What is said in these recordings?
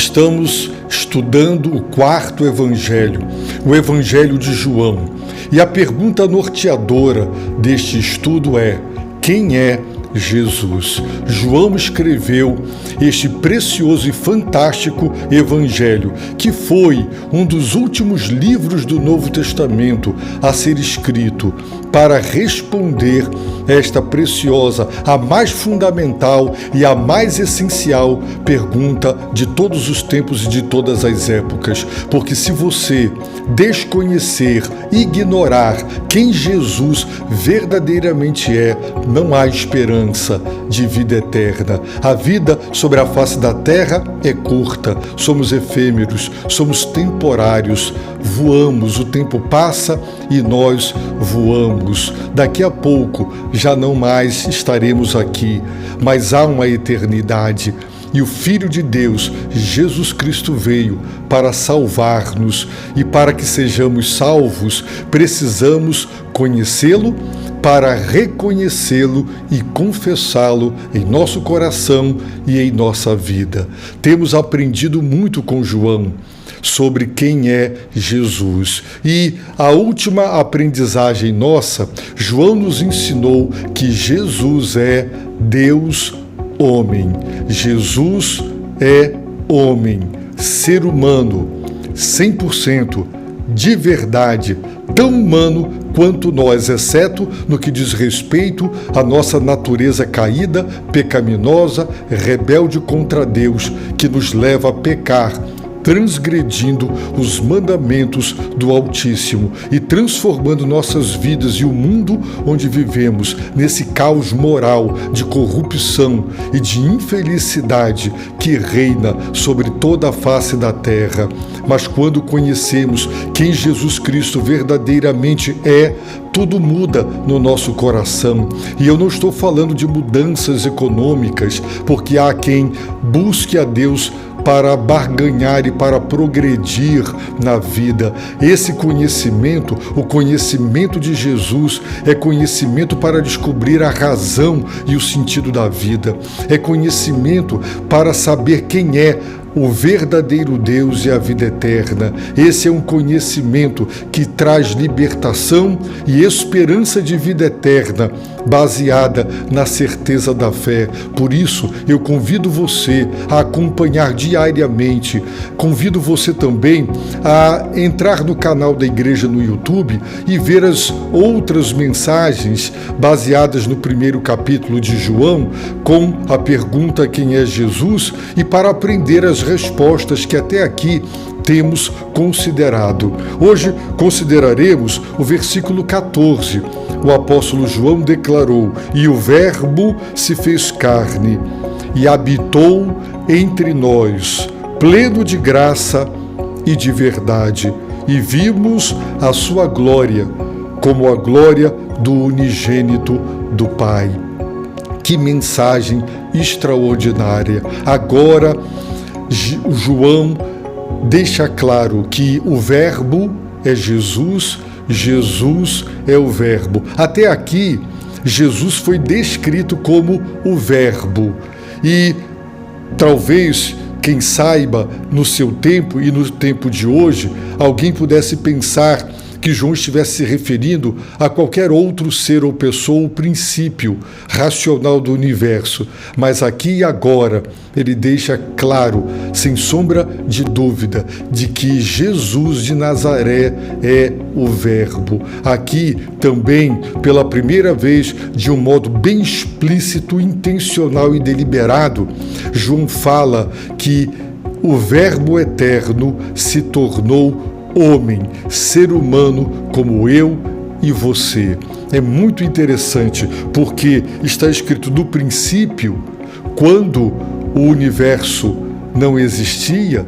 Estamos estudando o quarto evangelho, o Evangelho de João. E a pergunta norteadora deste estudo é: quem é Jesus? João escreveu este precioso e fantástico evangelho, que foi um dos últimos livros do Novo Testamento a ser escrito para responder esta preciosa, a mais fundamental e a mais essencial pergunta de todos os tempos e de todas as épocas. Porque se você desconhecer, ignorar quem Jesus verdadeiramente é, não há esperança de vida eterna. A vida sobre a face da terra é curta, somos efêmeros, somos temporários, voamos, o tempo passa e nós voamos. Daqui a pouco já não mais estaremos aqui, mas há uma eternidade. E o Filho de Deus, Jesus Cristo, veio para salvar-nos, e para que sejamos salvos, precisamos conhecê-lo, para reconhecê-lo e confessá-lo em nosso coração e em nossa vida. Temos aprendido muito com João sobre quem é Jesus. E a última aprendizagem nossa, João nos ensinou que Jesus é Deus homem. Jesus é homem, ser humano, 100%, de verdade, tão humano quanto nós, exceto no que diz respeito à nossa natureza caída, pecaminosa, rebelde contra Deus, que nos leva a pecar, transgredindo os mandamentos do Altíssimo e transformando nossas vidas e o mundo onde vivemos nesse caos moral de corrupção e de infelicidade que reina sobre toda a face da terra. Mas quando conhecemos quem Jesus Cristo verdadeiramente é, tudo muda no nosso coração. E eu não estou falando de mudanças econômicas, porque há quem busque a Deus para barganhar e para progredir na vida. Esse conhecimento, o conhecimento de Jesus, é conhecimento para descobrir a razão e o sentido da vida. É conhecimento para saber quem é o verdadeiro Deus e a vida eterna. Esse é um conhecimento que traz libertação e esperança de vida eterna, baseada na certeza da fé. Por isso, eu convido você a acompanhar diariamente. Convido você também a entrar no canal da igreja no YouTube e ver as outras mensagens baseadas no primeiro capítulo de João, com a pergunta quem é Jesus, e para aprender as respostas que até aqui temos considerado. Hoje consideraremos o versículo 14. O apóstolo João declarou: "E o Verbo se fez carne e habitou entre nós, pleno de graça e de verdade, e vimos a sua glória, como a glória do unigênito do Pai." Que mensagem extraordinária! Agora, João deixa claro que o Verbo é Jesus, Jesus é o Verbo. Até aqui, Jesus foi descrito como o Verbo. E talvez, quem saiba, no seu tempo e no tempo de hoje, alguém pudesse pensar que João estivesse se referindo a qualquer outro ser ou pessoa ou princípio racional do universo. Mas aqui e agora ele deixa claro, sem sombra de dúvida, de que Jesus de Nazaré é o Verbo. Aqui também, pela primeira vez, de um modo bem explícito, intencional e deliberado, João fala que o Verbo eterno se tornou homem, ser humano como eu e você. É muito interessante, porque está escrito no princípio, quando o universo não existia,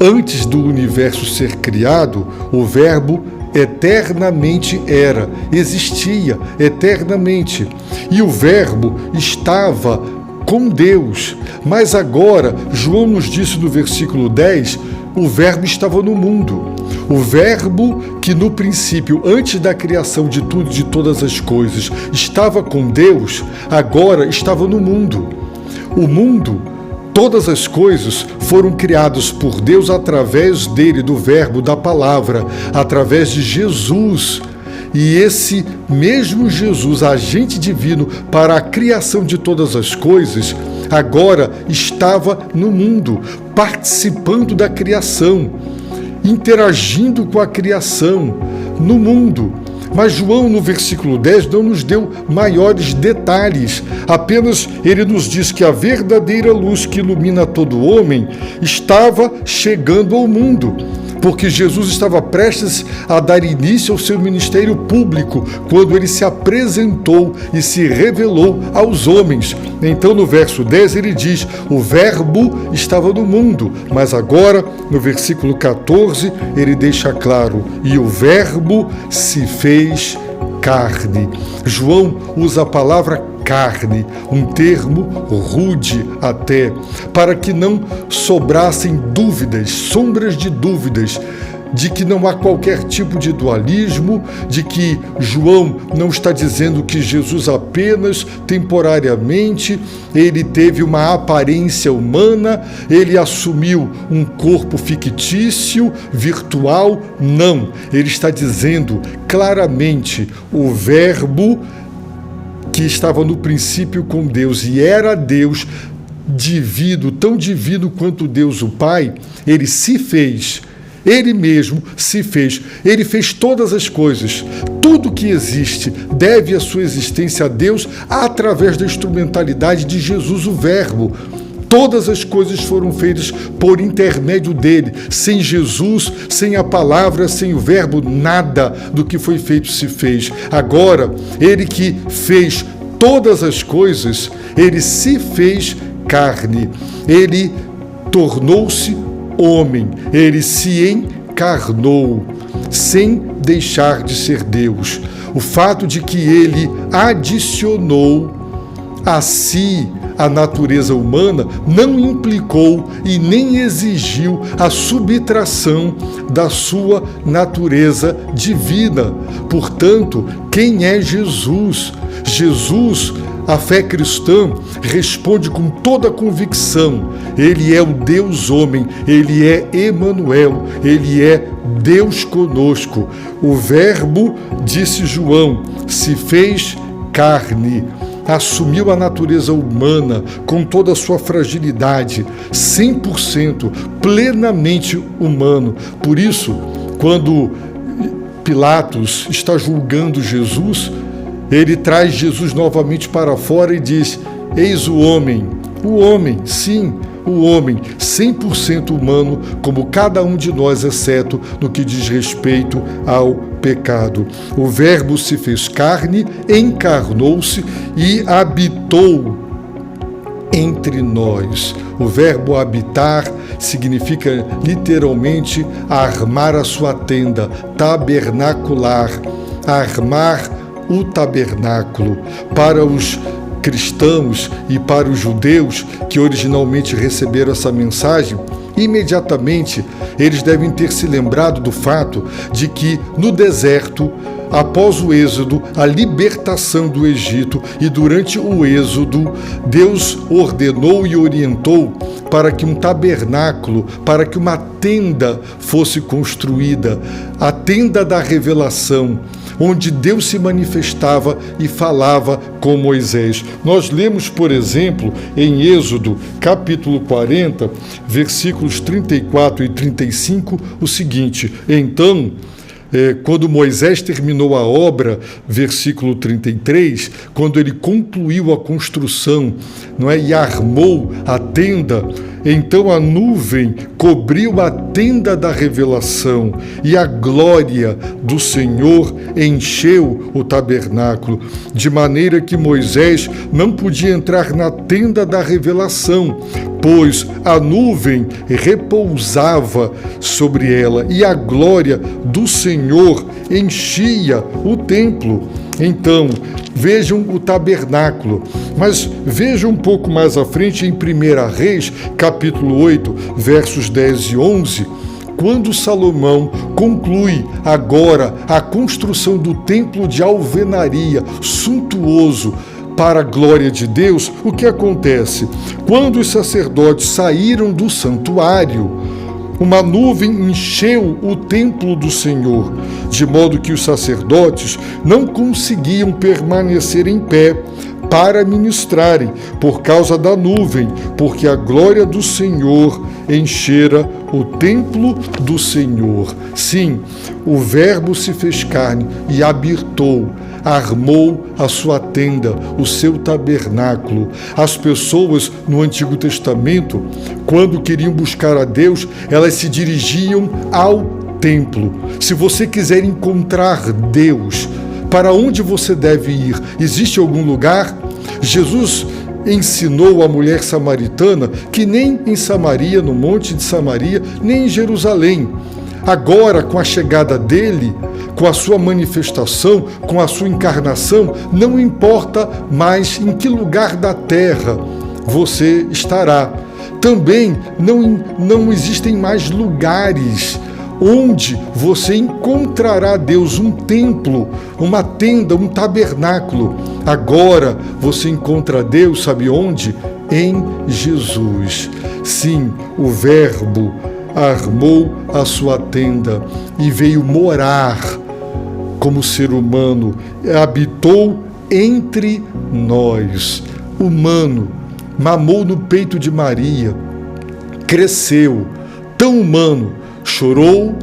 antes do universo ser criado, o Verbo eternamente era, existia eternamente. E o Verbo estava com Deus. Mas agora, João nos disse no versículo 10, o Verbo estava no mundo. O Verbo que no princípio, antes da criação de tudo, de todas as coisas, estava com Deus, agora estava no mundo. O mundo Todas as coisas foram criadas por Deus através dele, do Verbo, da palavra, através de Jesus. E esse mesmo Jesus, agente divino para a criação de todas as coisas, agora estava no mundo, participando da criação, interagindo com a criação no mundo. Mas João, no versículo 10, não nos deu maiores detalhes. Apenas ele nos diz que a verdadeira luz que ilumina todo homem estava chegando ao mundo, porque Jesus estava prestes a dar início ao seu ministério público, quando ele se apresentou e se revelou aos homens. Então, no verso 10, ele diz: o Verbo estava no mundo, mas agora, no versículo 14, ele deixa claro: e o Verbo se fez carne. João usa a palavra carne, um termo rude até, para que não sobrassem dúvidas, sombras de dúvidas, de que não há qualquer tipo de dualismo, de que João não está dizendo que Jesus apenas temporariamente ele teve uma aparência humana, ele assumiu um corpo fictício, virtual. Não, ele está dizendo claramente: o Verbo que estava no princípio com Deus e era Deus divino, tão divino quanto Deus o Pai, ele se fez. Ele mesmo se fez. Ele fez todas as coisas. Tudo que existe deve a sua existência a Deus através da instrumentalidade de Jesus, o Verbo. Todas as coisas foram feitas por intermédio dele. Sem Jesus, sem a palavra, sem o Verbo, nada do que foi feito se fez. Agora, ele que fez todas as coisas, ele se fez carne. Ele tornou-se homem, ele se encarnou, sem deixar de ser Deus. O fato de que ele adicionou a si a natureza humana não implicou e nem exigiu a subtração da sua natureza divina. Portanto, quem é Jesus? Jesus, a fé cristã responde com toda a convicção: ele é o Deus homem, ele é Emanuel, ele é Deus conosco. O Verbo, disse João, se fez carne, assumiu a natureza humana com toda a sua fragilidade, 100%, plenamente humano. Por isso, quando Pilatos está julgando Jesus, ele traz Jesus novamente para fora e diz: eis o homem, sim, o homem 100% humano, como cada um de nós, exceto no que diz respeito ao pecado. O Verbo se fez carne, encarnou-se e habitou entre nós. O verbo habitar significa literalmente armar a sua tenda, tabernacular, armar o tabernáculo. Para os cristãos e para os judeus que originalmente receberam essa mensagem, imediatamente eles devem ter se lembrado do fato de que no deserto, após o êxodo, a libertação do Egito, e durante o êxodo, Deus ordenou e orientou para que um tabernáculo, para que uma tenda fosse construída, a tenda da revelação, onde Deus se manifestava e falava com Moisés. Nós lemos, por exemplo, em Êxodo, capítulo 40, versículos 34 e 35, o seguinte: então, quando Moisés terminou a obra, versículo 33, quando ele concluiu a construção, e armou a tenda, então a nuvem cobriu a tenda da revelação e a glória do Senhor encheu o tabernáculo, de maneira que Moisés não podia entrar na tenda da revelação, pois a nuvem repousava sobre ela e a glória do Senhor enchia o templo. Então, vejam o tabernáculo, mas vejam um pouco mais à frente em 1 Reis, capítulo 8, versos 10 e 11, quando Salomão conclui agora a construção do templo de alvenaria, suntuoso, para a glória de Deus, o que acontece? Quando os sacerdotes saíram do santuário, uma nuvem encheu o templo do Senhor, de modo que os sacerdotes não conseguiam permanecer em pé para ministrarem por causa da nuvem, porque a glória do Senhor enchera o templo do Senhor. Sim, o Verbo se fez carne e habitou, armou a sua tenda, o seu tabernáculo. As pessoas no Antigo Testamento, quando queriam buscar a Deus, elas se dirigiam ao templo. Se você quiser encontrar Deus, para onde você deve ir? Existe algum lugar? Jesus ensinou a mulher samaritana que nem em Samaria, no Monte de Samaria, nem em Jerusalém. Agora, com a chegada dele, com a sua manifestação, com a sua encarnação, não importa mais em que lugar da terra você estará. Também não existem mais lugares onde você encontrará Deus, um templo, uma tenda, um tabernáculo. Agora você encontra Deus, sabe onde? Em Jesus. Sim, o Verbo armou a sua tenda e veio morar como ser humano, habitou entre nós. Humano, mamou no peito de Maria, cresceu, tão humano, chorou,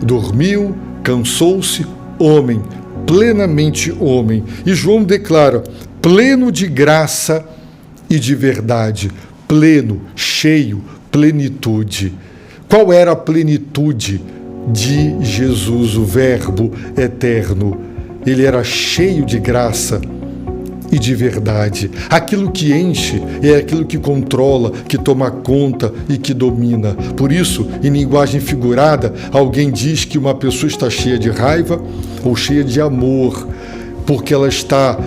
dormiu, cansou-se, homem, plenamente homem. E João declara, pleno de graça e de verdade, pleno, cheio, plenitude. Qual era a plenitude de Jesus, o Verbo eterno? Ele era cheio de graça e de verdade. Aquilo que enche é aquilo que controla, que toma conta e que domina. Por isso, em linguagem figurada, alguém diz que uma pessoa está cheia de raiva ou cheia de amor, porque ela está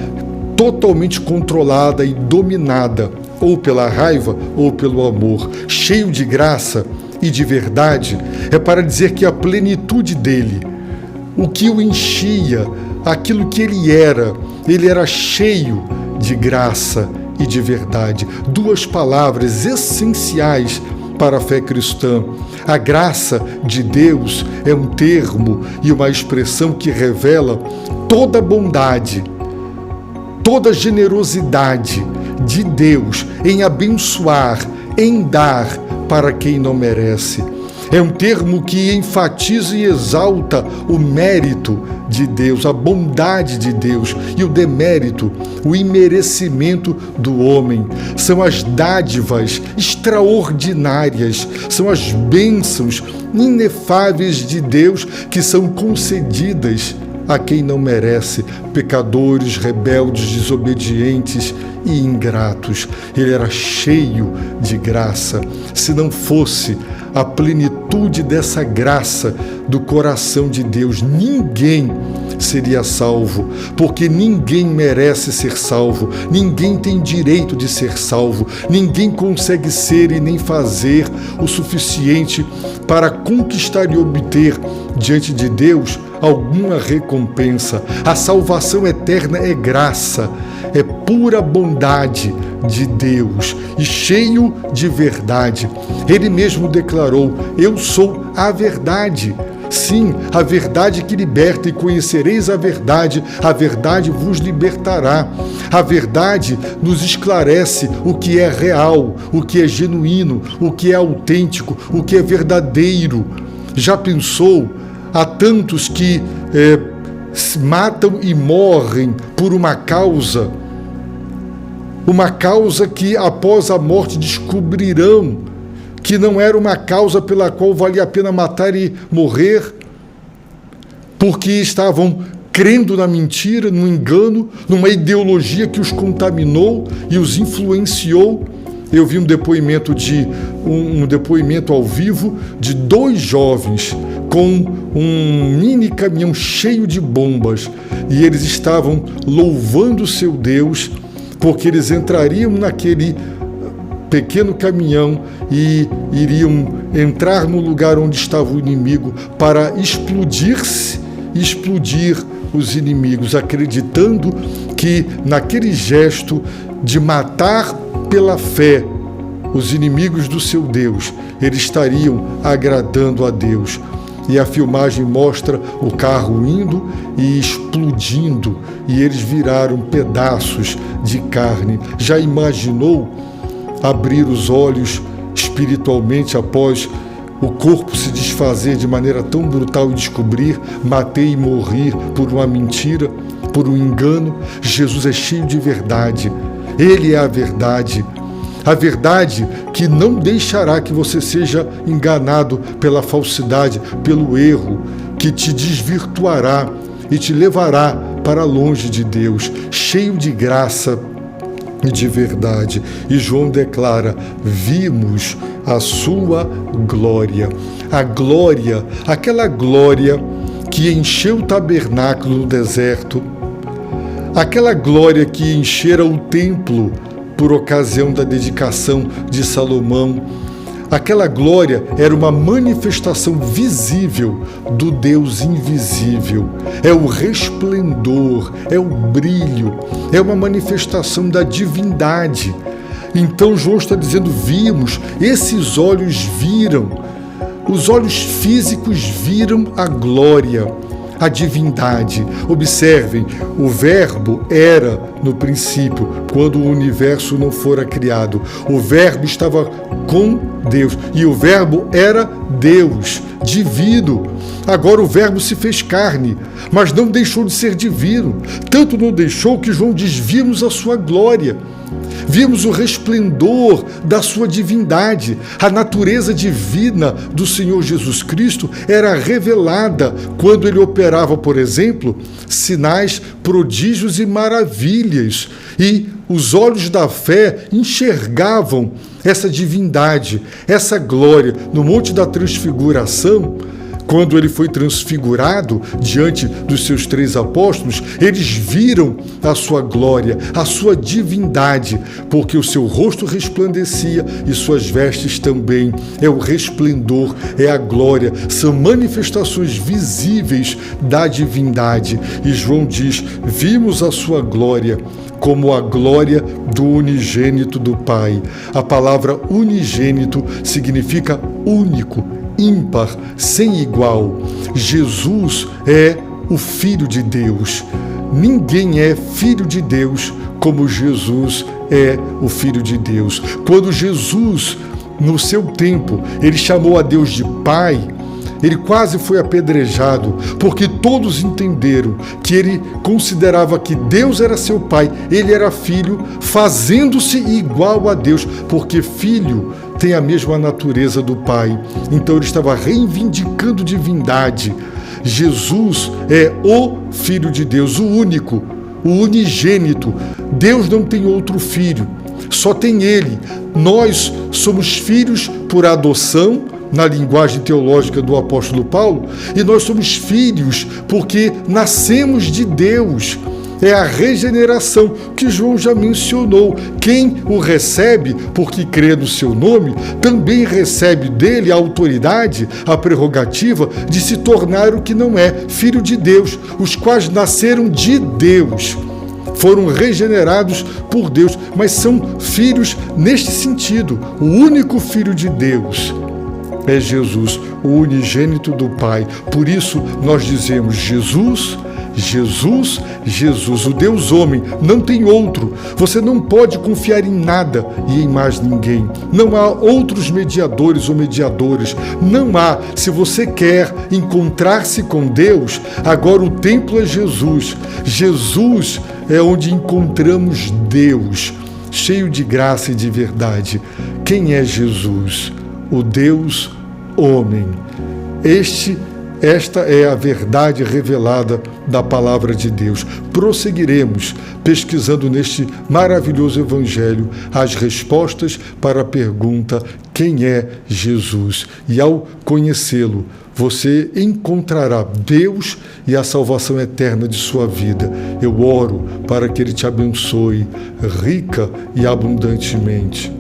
totalmente controlada e dominada, ou pela raiva ou pelo amor. Cheio de graça e de verdade é para dizer que a plenitude dele, o que o enchia, aquilo que ele era cheio de graça e de verdade. Duas palavras essenciais para a fé cristã. A graça de Deus é um termo e uma expressão que revela toda a bondade, toda a generosidade de Deus em abençoar, em dar para quem não merece. É um termo que enfatiza e exalta o mérito de Deus, a bondade de Deus, e o demérito, o imerecimento do homem. São as dádivas extraordinárias, são as bênçãos inefáveis de Deus que são concedidas a quem não merece, pecadores, rebeldes, desobedientes e ingratos. Ele era cheio de graça. Se não fosse a plenitude dessa graça do coração de Deus, ninguém seria salvo, porque ninguém merece ser salvo, ninguém tem direito de ser salvo, ninguém consegue ser e nem fazer o suficiente para conquistar e obter diante de Deus alguma recompensa. A salvação eterna é graça, é pura bondade de Deus e cheio de verdade. Ele mesmo declarou: eu sou a verdade. Sim, a verdade que liberta, e conhecereis a verdade vos libertará. A verdade nos esclarece o que é real, o que é genuíno, o que é autêntico, o que é verdadeiro. Já pensou? Há tantos que matam e morrem por uma causa que após a morte descobrirão que não era uma causa pela qual valia a pena matar e morrer, porque estavam crendo na mentira, no engano, numa ideologia que os contaminou e os influenciou. Eu vi um depoimento ao vivo de 2 jovens com um mini caminhão cheio de bombas, e eles estavam louvando o seu Deus, porque eles entrariam naquele pequeno caminhão e iriam entrar no lugar onde estava o inimigo para explodir os inimigos, acreditando que naquele gesto de matar pela fé os inimigos do seu Deus, eles estariam agradando a Deus. E a filmagem mostra o carro indo e explodindo, e eles viraram pedaços de carne. Já imaginou abrir os olhos espiritualmente após o corpo se desfazer de maneira tão brutal e descobrir: matei e morri por uma mentira, por um engano? Jesus é cheio de verdade. Ele é a verdade. A verdade que não deixará que você seja enganado pela falsidade, pelo erro, que te desvirtuará e te levará para longe de Deus, cheio de graça e de verdade. E João declara: vimos a sua glória. A glória, aquela glória que encheu o tabernáculo no deserto, aquela glória que enchera o templo por ocasião da dedicação de Salomão. Aquela glória era uma manifestação visível do Deus invisível. É o resplendor, é o brilho, é uma manifestação da divindade. Então João está dizendo: vimos, esses olhos viram, os olhos físicos viram a glória, a divindade. Observem, o Verbo era no princípio, quando o universo não fora criado. O Verbo estava com Deus e o Verbo era Deus, divino. Agora o Verbo se fez carne, mas não deixou de ser divino. Tanto não deixou que João diz: vimos a sua glória. Vimos o resplendor da sua divindade. A natureza divina do Senhor Jesus Cristo era revelada quando ele operava, por exemplo, sinais, prodígios e maravilhas. E os olhos da fé enxergavam essa divindade, essa glória. No Monte da Transfiguração, quando ele foi transfigurado diante dos seus 3 apóstolos, eles viram a sua glória, a sua divindade, porque o seu rosto resplandecia e suas vestes também. É o resplendor, é a glória, são manifestações visíveis da divindade. E João diz: vimos a sua glória, como a glória do unigênito do Pai. A palavra unigênito significa único, ímpar, sem igual. Jesus é o Filho de Deus. Ninguém é filho de Deus como Jesus é o Filho de Deus. Quando Jesus, no seu tempo, ele chamou a Deus de Pai, ele quase foi apedrejado, porque todos entenderam que ele considerava que Deus era seu pai, ele era filho, fazendo-se igual a Deus, porque filho tem a mesma natureza do pai. Então ele estava reivindicando divindade. Jesus é o Filho de Deus, o único, o unigênito. Deus não tem outro filho, só tem ele. Nós somos filhos por adoção, na linguagem teológica do apóstolo Paulo, e nós somos filhos porque nascemos de Deus. É a regeneração que João já mencionou. Quem o recebe porque crê no seu nome, também recebe dele a autoridade, a prerrogativa de se tornar o que não é, filho de Deus, os quais nasceram de Deus. Foram regenerados por Deus, mas são filhos neste sentido. O único Filho de Deus é Jesus, o unigênito do Pai. Por isso nós dizemos: Jesus, Jesus, Jesus, o Deus homem, não tem outro. Você não pode confiar em nada e em mais ninguém. Não há outros mediadores ou mediadoras. Não há. Se você quer encontrar-se com Deus, agora o templo é Jesus. Jesus é onde encontramos Deus, cheio de graça e de verdade. Quem é Jesus? O Deus homem. Esta é a verdade revelada da palavra de Deus. Prosseguiremos pesquisando neste maravilhoso evangelho as respostas para a pergunta: quem é Jesus? E ao conhecê-lo, você encontrará Deus e a salvação eterna de sua vida. Eu oro para que Ele te abençoe rica e abundantemente.